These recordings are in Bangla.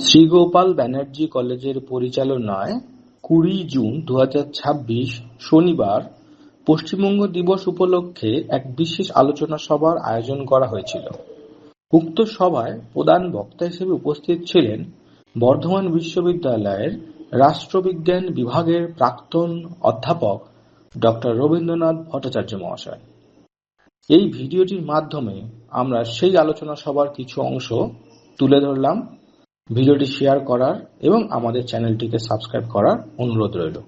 শ্রীগোপাল ব্যানার্জি কলেজের পরিচালনায় 20 জুন 2026 শনিবার পশ্চিমবঙ্গ দিবস উপলক্ষে এক বিশেষ আলোচনা সভার আয়োজন করা হয়েছিল। উক্ত সভায় প্রধান বক্তা হিসেবে উপস্থিত ছিলেন বর্ধমান বিশ্ববিদ্যালয়ের রাষ্ট্রবিজ্ঞান বিভাগের প্রাক্তন অধ্যাপক ডক্টর রবীন্দ্রনাথ ভট্টাচার্য মহাশয়। এই ভিডিওটির মাধ্যমে আমরা সেই আলোচনা সভার কিছু অংশ তুলে ধরলাম। ভিডিওটি শেয়ার করার এবং আমাদের চ্যানেলটিকে সাবস্ক্রাইব করার অনুরোধ রইল।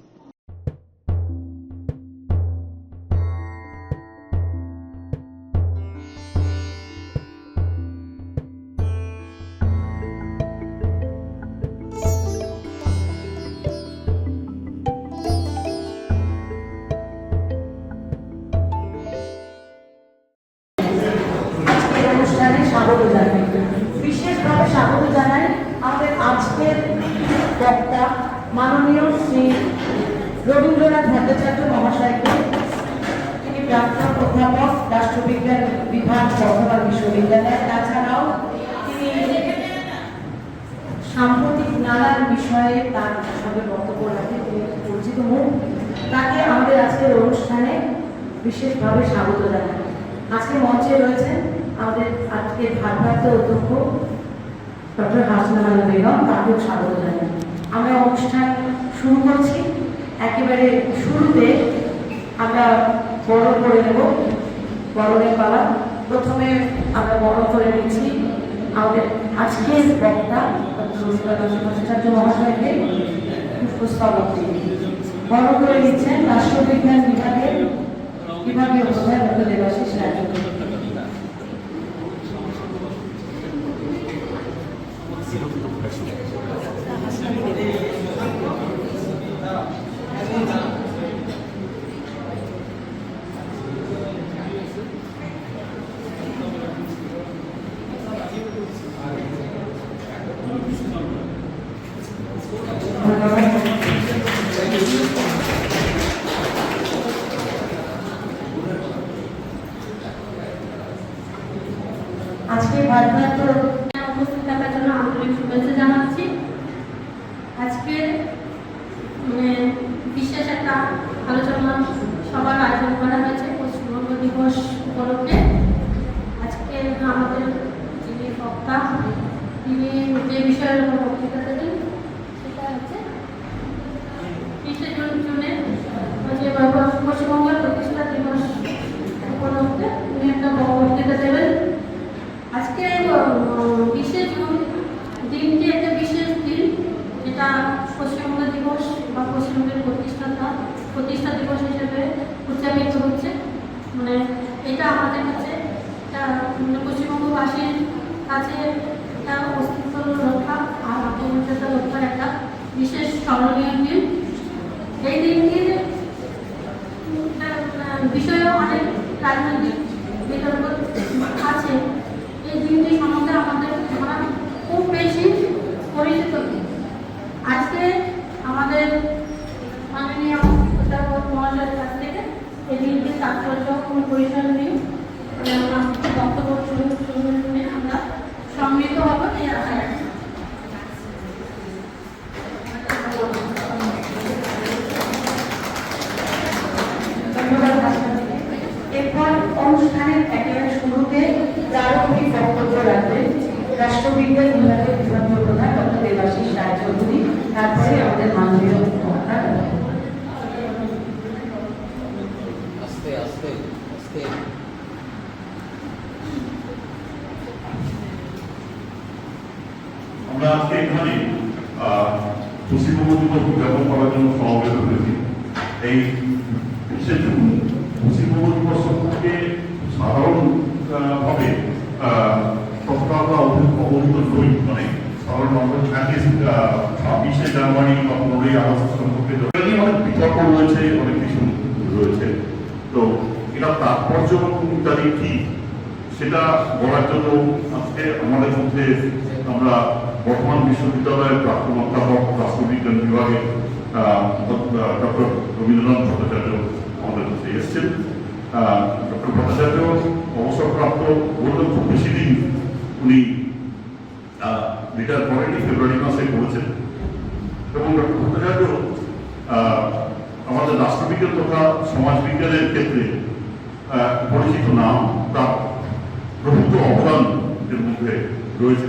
বিশেষভাবে স্বাগত জানাই আমাদের আজকের বক্তা মাননীয় শ্রী রবীন্দ্রনাথ ভট্টাচার্য মহাশয়কে। তিনি প্রাক্তন অধ্যাপক, রাষ্ট্রবিজ্ঞান বিভাগ, বর্ধমান বিশ্ববিদ্যালয়। তাছাড়াও তিনি সাম্প্রতিক নানান বিষয়ে তার সঙ্গে বক্তব্য রাখেন, তিনি পরিচিত মুখ। তাকে আমাদের আজকের অনুষ্ঠানে বিশেষভাবে স্বাগত জানাই। আজকে মঞ্চে রয়েছেন আমাদের আজকের ভারপ্রাপ্ত অধ্যক্ষ ডক্টর হাসনা বেগম, তাকেও স্বাগত জানাই। আমরা অনুষ্ঠান শুরু করছি। একেবারে শুরুতে আমরা বরণ করে নেব, বরণের পালা। প্রথমে আমরা বরণ করে নিচ্ছি আমাদের আজকের বক্তা ভট্টাচার্য মহাশয়কে। পুষ্পস্তবক বরণ করে নিচ্ছেন রাষ্ট্রবিজ্ঞান বিভাগের বিভাগীয় প্রধান ডক্টর দেবাশিস রায়। আজকে ভারপ্রাপ্ত উপস্থিত থাকার জন্য আন্তরিক শুভেচ্ছা জানাচ্ছি। আজকে বিশেষ একটা আলোচনা সভার আয়োজন করা হয়েছে পশ্চিমবঙ্গ দিবস উপলক্ষে। আজকে আমাদের যিনি বক্তা, তিনি যে বিষয়ের উপর বক্তৃতা দেবেন সেটা হচ্ছে 20 জুনে যে পশ্চিমবঙ্গের প্রতিষ্ঠা দিবস উপলক্ষে তিনি একটা বক্তৃতা দেবেন। আজকে 20 জুন দিনটি একটা বিশেষ দিন, যেটা পশ্চিমবঙ্গ দিবস বা পশ্চিমবঙ্গের প্রতিষ্ঠা দিবস হিসেবে উদযাপিত হচ্ছে। এটা আমাদের কাছে পশ্চিমবঙ্গবাসীর কাছে একটা অস্তিত্ব রক্ষা আর আত্মমর্যাদা রক্ষার একটা বিশেষ স্মরণীয় দিন। এই দিনটির বিষয়েও অনেক রাজনৈতিক বিতর্ক আছে। এই দিনটি সম্বন্ধে আমাদের আমরা খুব বেশি পরিচিত। আজকে আমাদের মাননীয় অধ্যাপক মহাশয়ের কাছ থেকে এই দিনটির তাৎপর্য পরিচয় নিয়ে বক্তব্য শুনে আমরা সম্মিলিত হব এই আশা রাখি। এরপর অনুষ্ঠানের একেবারে শুরুতে প্রারম্ভিক বক্তব্য রাখবেন রাষ্ট্রবিজ্ঞান বিভাগের বিভাগীয় প্রধান ডক্টর দেবাশিস রায় চৌধুরী। তারপরে আমাদের মাননীয় বক্তা আমরা আজকে এখানে পশ্চিমবঙ্গ দিবস উদযাপন করার জন্য সমবেত হয়েছি। এই পশ্চিমবঙ্গ দিবস সম্পর্কে সাধারণভাবে ততটা অবহিত নই। সাধারণ আমরা জানি 26 জানুয়ারি বা 15ই আগস্ট সম্পর্কে অনেক বিতর্ক রয়েছে, অনেক কিছু রয়েছে। তো এটা তাৎপর্য ইত্যাদি কি সেটা বলার জন্য আজকে আমাদের মধ্যে আমরা বর্ধমান বিশ্ববিদ্যালয়ের প্রাক্তন অধ্যাপক, রাষ্ট্রবিজ্ঞান বিভাগে ডক্টর রবীন্দ্রনাথ ভট্টাচার্য আমাদের কাছে এসেছেন। ডক্টর ভট্টাচার্য অবসরপ্রাপ্ত বললেও খুব বেশি দিন উনি রিটায়ার করেনি, ফেব্রুয়ারি মাসে করেছেন। এবং ডক্টর ভট্টাচার্য আমাদের রাষ্ট্রবিজ্ঞান তথা সমাজবিজ্ঞানের ক্ষেত্রে পরিচিত নাম, তার প্রভূত অবদান এর মধ্যে রয়েছে।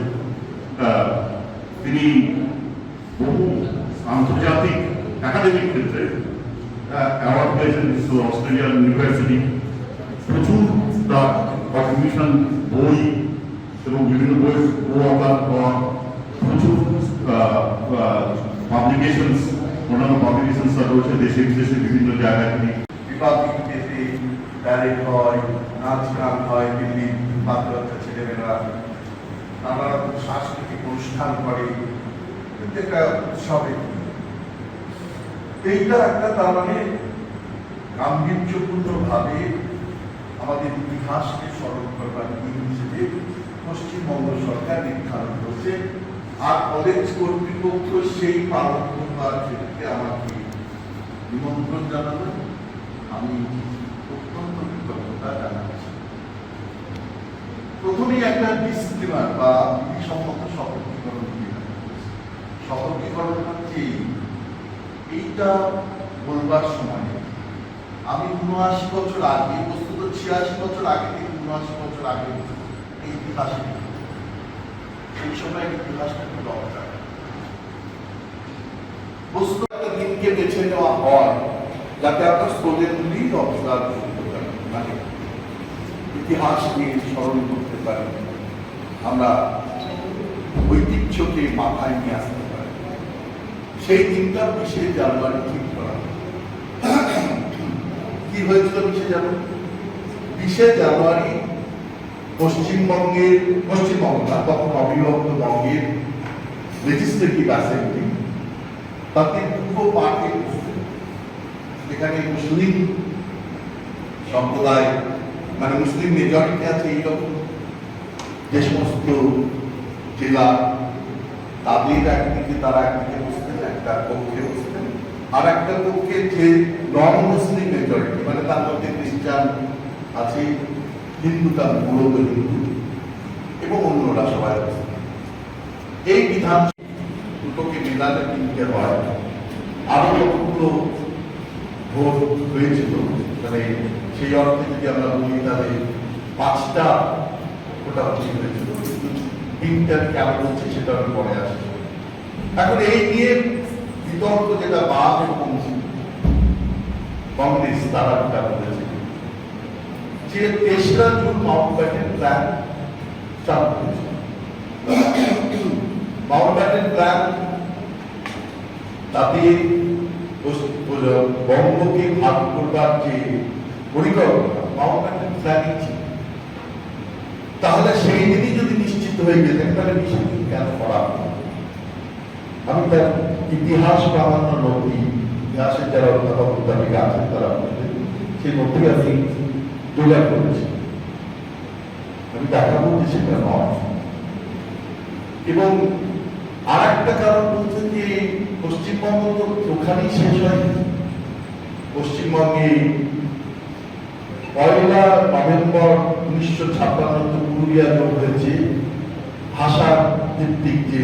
তিনি বহু আন্তর্জাতিক একাডেমিক ক্ষেত্রে অ্যাওয়ার্ড পেয়েছেন, অস্ট্রেলিয়ান ইউনিভার্সিটি। প্রচুর তার কন্ট্রিবিউশন, বই এবং বিভিন্ন বই প্রচুর পাবলিকেশনস, অন্যান্য পাবলিকেশনস রয়েছে দেশে বিদেশে বিভিন্ন জায়গায়। তিনি রিপাবলিক ডেতে প্যারেড হয়, নাচ গান হয়, দিল্লির বাচ্চা বাচ্চা ছেলেমেয়েরা নানা রকম সাংস্কৃতিক অনুষ্ঠান করে, একটা উৎসবে। এইটা একটা তার মানে গাম্ভীর্যপূর্ণ ভাবে আমাদের ইতিহাসকে স্মরণ করবার দিন হিসেবে পশ্চিমবঙ্গ সরকার নির্ধারণ করছে। আর কলেজ কর্তৃপক্ষ সেই পালন করবার ক্ষেত্রে আমাকে নিমন্ত্রণ জানাবেন, আমি অত্যন্ত কৃতজ্ঞতা জানাচ্ছি। প্রথমেই একটা ডিসক্লেমার বা বিধিসম্মত সতর্কীকরণ দিয়ে সতর্কীকরণ হচ্ছে এইটা বলবার সময় আমি ৭৯ বছর আগে, বস্তুত ৮৬ বছর আগে থেকে ৭৯ বছর আগে এই ইতিহাসে সেই সময় ইতিহাসটা একটু দরকার। বস্তু একটা দিনকে বেছে নেওয়া হয় যাতে আপনার স্লোগানগুলি অবস্থান করতে পারেন, মানে ইতিহাস নিয়ে স্মরণ করতে পারেন, আমরা ঐতিহ্যকে মাথায় নিয়ে আসতে পারি। সেই দিনটা ২০শে জানুয়ারি ঠিক করা। কি হয়েছিল ২০শে জানুয়ারি? ২০শে জানুয়ারি পশ্চিমবঙ্গ না, তখন অবিভক্ত বঙ্গের লেজিসলেটিভ অ্যাসেম্বলি তাতে পূর্ব পার্টি, যেখানে মুসলিম সম্প্রদায় মানে মুসলিম মেজরিটি আছে, এইরকম যে সমস্ত জেলা, তাদের একদিকে তারা একদিকে বসতেন, একটা পক্ষে বসতেন, আর একটা পক্ষে যে নন মুসলিম মেজরিটি মানে তার মধ্যে খ্রিস্টান আছে, হিন্দু, তার মূলত হিন্দু এবং অন্যরা সবাই আছে। এই বিধান দুটোকে মেলাতে কিনতে হয়। আরো কতগুলো ভোট হয়েছিল, মানে সেই অর্থে যদি আমরা বলি তাহলে ৫টা ভোটাভুটি হয়েছিল, কিন্তু ৩টা কেন হচ্ছে সেটা আমি পরে আসছি। এখন এই নিয়ে বিতর্ক যেটা বাম এবং কংগ্রেস তারা যেটা বলেছে যে ৩রা জুন মাউন্টব্যাটেন প্ল্যান চালু হয়েছে। মাউন্টব্যাটেন প্ল্যান তাতে বঙ্গকে ভাগ করবার যে পরিকল্পনা, মাউন্টব্যাটেন প্ল্যানিং ছিল। তাহলে সেই দিনই যদি নিশ্চিত হয়ে যেতেন তাহলে ২০ দিন কেন করা? আমি তার ইতিহাস প্রামাণ্য নথি, ইতিহাসের যারা অধ্যাপক অধ্যাপিকা আছেন তারা বলতেন, সেই নথি আমি জোগাড় করেছি। আমি দেখাবো যে সেটা নয়। এবং আর একটা কারণ বলছে যে পশ্চিমবঙ্গ তো ওখানেই শেষ হয়নি। পশ্চিমবঙ্গে ১লা নভেম্বর ১৯৫৬ পুরুলিয়া জোট হয়েছে ভাষা ভিত্তিক যে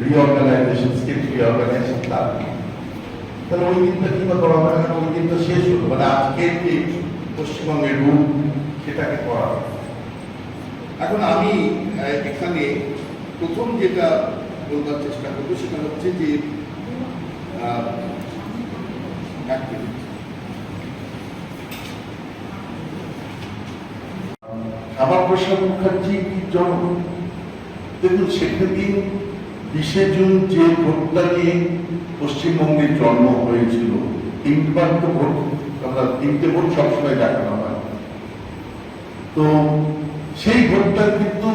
রিঅর্গানাইজেশন, স্টেট রিঅর্গানাইজেশন। তাহলে ওই দিনটা কিংবা করা হয় না, ওই দিনটা শেষ হলো, মানে আজকের যে পশ্চিমবঙ্গের রূপ সেটাকে করা হয়। এখন আমি এখানে প্রথম যেটা বলবার চেষ্টা করবো সেটা হচ্ছে যে শ্যামাপ্রসাদ মুখার্জি জন্ম, দেখুন সেখানে ২০শে জুন যে ভোটটা নিয়ে পশ্চিমবঙ্গের জন্ম হয়েছিল, ৩বার তো ভোট, আমরা ৩টে ভোট সবসময় দেখানো হয়। তো সেই ভোটটা কিন্তু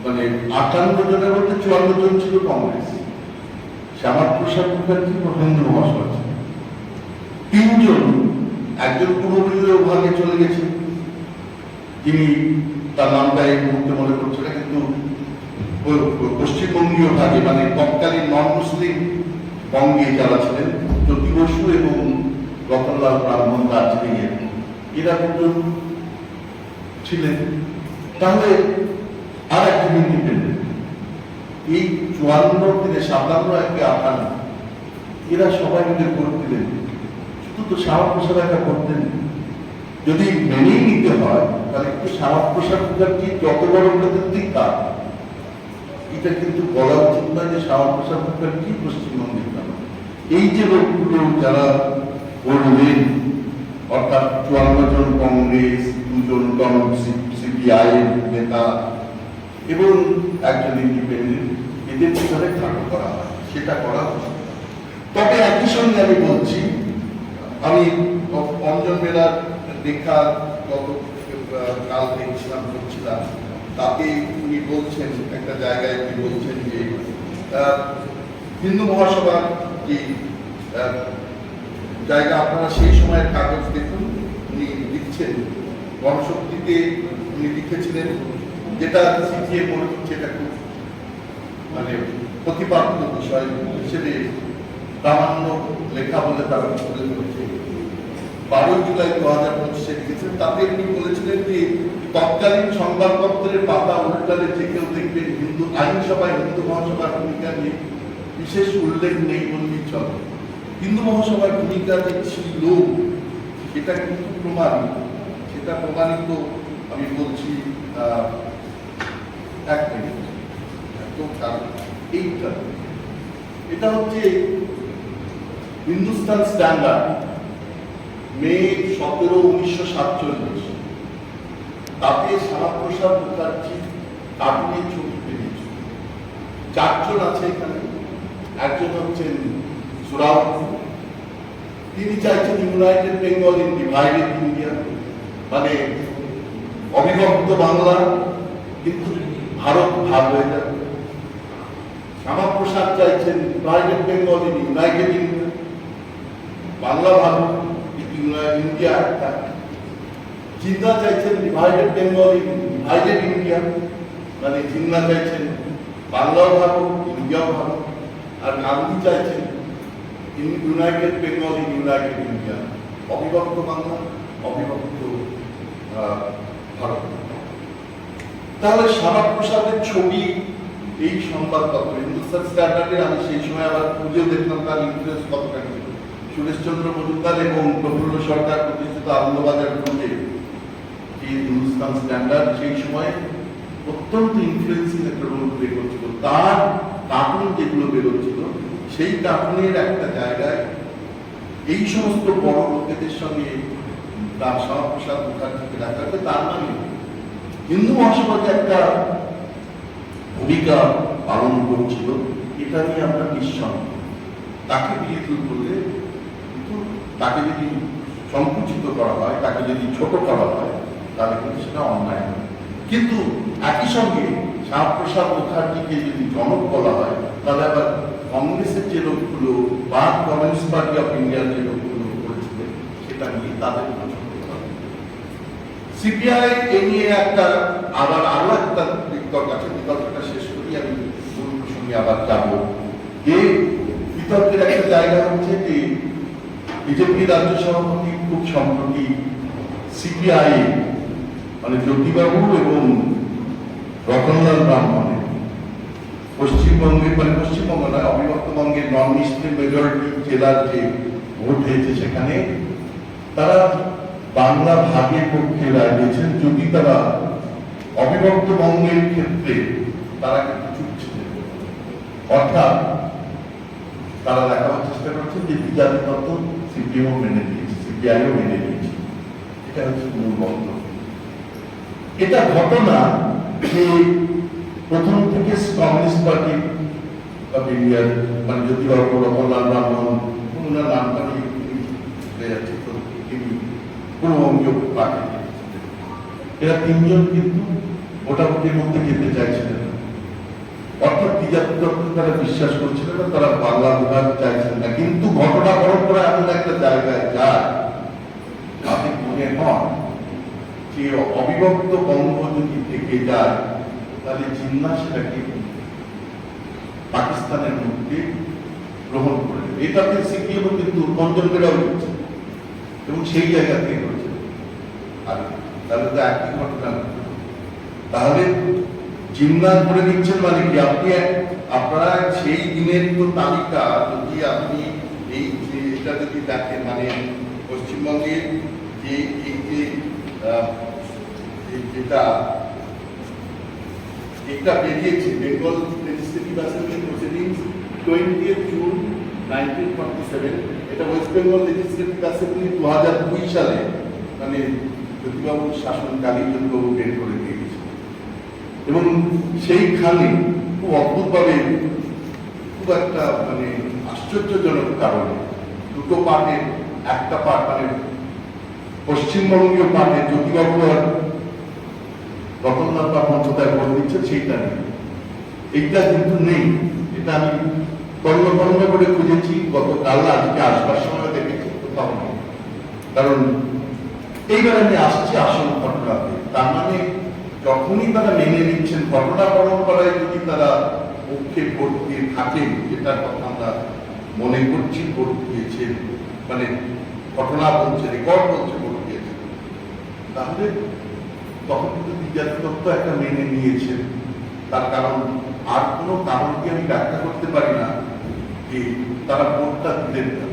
মানে ৫৮ জনের মধ্যে ৫৪ জন ছিল কংগ্রেস, শ্যামাপ্রসাদ মুখার্জি মহেন্দ্র মহাশয়, ৩জন, একজন পূর্ববঙ্গীয় ভাগে চলে গেছে, যিনি তার নামটা এই মুহূর্তে মনে করছে না, কিন্তু পশ্চিমবঙ্গীয় ভাগে মানে তৎকালীন নন মুসলিম বঙ্গে যারা ছিলেন, জ্যোতি বসু এবং রতনলাল ব্রাহ্মণ দার্জিলিংয়ের, এরা দুজন ছিলেন। তাহলে আর একজন ইন্ডিপেন্ডেন্ট এই 54 থেকে 57 একে 58 এরা সবাই মিলে ভোট দিলেন, শুধু তো শ্যামাপ্রসাদ একা করতেন। যদি মেনেই নিতে হয় তাহলে একটু শ্যামাপ্রসাদ মুখার্জি যত বড় প্রতিনিধি তার, এটা কিন্তু বলা উচিত নয় যে শ্যামাপ্রসাদ মুখার্জি পশ্চিমবঙ্গের জন্য। এই যে লোকগুলো যারা বললেন, অর্থাৎ 54 জন কংগ্রেস, 2 জন সিপিআই নেতা এবং একজন ইন্ডিপেন্ডেন্ট, এদের পিছনে খাটো করা হয়, সেটা করা উচিত। তবে একই সঙ্গে আমি বলছি, আমি অঞ্জন মেলার দেখা গত কাল দেখছিলাম করছিলাম, তাতে উনি বলছেন একটা জায়গায় উনি বলছেন যে হিন্দু মহাসভার যে জায়গা, আপনারা সেই সময়ের কাগজ দেখুন, উনি লিখছেন গণশক্তিতে উনি লিখেছিলেন, যেটা শিখিয়ে মনে হচ্ছে এটা খুব মানে প্রতিপাদ্য বিষয় হিসেবে প্রামাণ্য লেখা বলে তারা তুলে ধরেছে। 12 জুলাই 2025 লিখেছেন, তাতে উনি বলেছিলেন যে তৎকালীন সংবাদপত্রের পাতা উল্টালে যে কেউ দেখবেন হিন্দু আইনসভায় হিন্দু মহাসভার ভূমিকা নিয়ে বিশেষ উল্লেখ নেই বললেই চলে। হিন্দু মহাসভার ভূমিকা যে ছিল সেটা কিন্তু প্রমাণিত, সেটা প্রমাণিত আমি বলছি এক মিনিট। তো এইটা এটা হচ্ছে হিন্দুস্তান স্ট্যান্ডার্ড, মে 17, 1947, তাতে শ্যামাপ্রসাদ মুখার্জি কার্টুনের ছবি পেয়েছে। 4 জন আছে এখানে, একজন হচ্ছেন সুরাউদ্দিন, তিনি চাইছেন United Bengal in divided India, মানে অবিভক্ত বাংলা কিন্তু ভারত ভাগ হয়ে যাবে। শ্যামাপ্রসাদ চাইছেন divided Bengal in United India, Bangla Bharat India একটা। জিন্না চাইছেন divided Bengal in divided India, মানে জিন্না চাইছেন বাংলাও ভারত ইন্ডিয়াও ভারত, আর গান্ধী চাইছেন United Bengal in United India, অবিভক্ত বাংলা অবিভক্ত ভারত। তাহলে শ্যামাপ্রসাদের ছবি এই সংবাদপত্র হিন্দুস্তান স্ট্যান্ডার্ডে, আমি সেই সময় আবার খুঁজেও দেখলাম তার ইন্টারেস্ট কতটা ছিল। সুরেশচন্দ্র মজুমদার এবং প্রফুল্ল সরকার প্রতিষ্ঠিত আনন্দবাজার গ্রুপে এই হিন্দুস্তান স্ট্যান্ডার্ড সেই সময় অত্যন্ত ইনফ্লুয়েন্সিং একটা রোল প্লে করছিল। তার কার্টুন যেগুলো বেরোচ্ছিল, সেই কার্টুনের একটা জায়গায় এই সমস্ত বড় লোকেদের সঙ্গে তার শ্যামাপ্রসাদ মুখার্জিকে দেখা যাবে। তার মানে হিন্দু মহাসভাকে একটা ভূমিকা পালন করছিল, এটা নিয়ে আমরা নিঃসন্দেহ। তাকে বিরোধী করলে, কিন্তু তাকে যদি সংকুচিত করা হয়, তাকে যদি ছোট করা হয়, তাহলে কিন্তু সেটা অন্যায় হয়। কিন্তু একই সঙ্গে শ্যামাপ্রসাদ মুখার্জিকে যদি জনক বলা হয়, তাহলে আবার কংগ্রেসের যে লোকগুলো বা কমিউনিস্ট পার্টি অফ ইন্ডিয়ার যে লোকগুলো করেছিলেন, সেটা নিয়ে তাদের সিপিআই এ নিয়ে একটা আবার আরো একটা বিতর্ক আছে। বিতর্কটা শেষ করি, আমি মূল প্রসঙ্গে আবার যাব। এই বিতর্কের একটা জায়গা হচ্ছে যে বিজেপি রাজ্য সভাপতি খুব সম্প্রতি সিপিআই মানে জ্যোতিবাবু এবং রতনলাল ব্রাহ্মণের পশ্চিমবঙ্গের, মানে পশ্চিমবঙ্গ নয় অবিভক্তবঙ্গের নন মুসলিম মেজরিটি জেলার যে ভোট হয়েছে, সেখানে তারা বাংলা ভাগের পক্ষে রায় দিয়েছেন। যদি তারা অবিভক্ত বঙ্গের ক্ষেত্রে তারা কিন্তু চুপ ছিলেন, অর্থাৎ তারা দেখাবার চেষ্টা করছেন যে বিজাতি তত্ত্ব সিপিএমও মেনে নিয়েছে, সিপিআইও মেনে নিয়েছে। এটা হচ্ছে মূল বক্তব্য। এটা ঘটনা যে প্রথম থেকে কমিউনিস্ট পার্টি অফ ইন্ডিয়ার, মানে জ্যোতিবাবু, রতনলাল ব্রাহ্মণ, ওনার নামটা যাচ্ছে, তো তিনি পূর্ববঙ্গীয় পার্টি, এরা 3 জন কিন্তু ভোটাভুটির মধ্যে যেতে চাইছিলেন না। অর্থাৎ বিজাতি তত্ত্ব তারা বিশ্বাস করছিলেন না, তারা বাংলা বিভাগ চাইছিলেন না। কিন্তু ঘটনা পরম্পরা এমন একটা জায়গায় যায়, তাদের মনে হয় যে অবিভক্ত বঙ্গ যদি থেকে যায়, তাহলে জিন্না সেটাকে পাকিস্তানের মধ্যে গ্রহণ করে নেবে। এটাতে সিপিএম কিন্তু অঞ্চলবেরাও দিচ্ছে এবং সেই জায়গা থেকে করেছে। আর তাহলে তো একই ঘটনা। তাহলে জিম্মা করে নিচ্ছেন মানে কি আপনারা সেই দিনের তো তালিকা যদি আপনি এই যে এটা যদি দেখেন মানে পশ্চিমবঙ্গের যে এই যে যেটা এটা বেরিয়েছে Bengal legislative assembly proceedings 20 June 1947, এটা ওয়েস্ট বেঙ্গল লেজিসলেটিভ অ্যাসেম্বলি 2002 সালে মানে জ্যোতিবাবুর শাসনকালীন জ্যোতিবাবু বের করে দিয়ে গেছে এবং সেইখানে খুব অদ্ভুতভাবে খুব একটা মানে আশ্চর্যজনক কারণে দুটো পার্টের একটা পার্ট মানে পশ্চিমবঙ্গীয় পার্টের জ্যোতিবাবু আর রতনলাল মঞ্চতায় ভোট দিচ্ছে সেইটা নেই, এইটা কিন্তু নেই। এটা আমি কর্ম করে খুঁজেছি, গতকাল আজকে আসবার সময় দেখেছি কোথাও নেই। কারণ এইবার আমি আসছি আসল ঘটনাতে, তার মানে যখনই তারা মেনে নিচ্ছেন ঘটনা পরম্পরায় যদি তারা পক্ষে ভোট দিয়ে থাকেন, যেটার কথা আমরা মনে করছি ভোট দিয়েছে মানে ঘটনা বলছে রেকর্ড বলছে ভোট দিয়েছে, তাহলে তখন কিন্তু বিজাতি তত্ত্ব একটা মেনে নিয়েছেন। তার কারণ আর কোনো কারণকে আমি ব্যাখ্যা করতে পারি না যে তারা ভোটটা দিলেন না।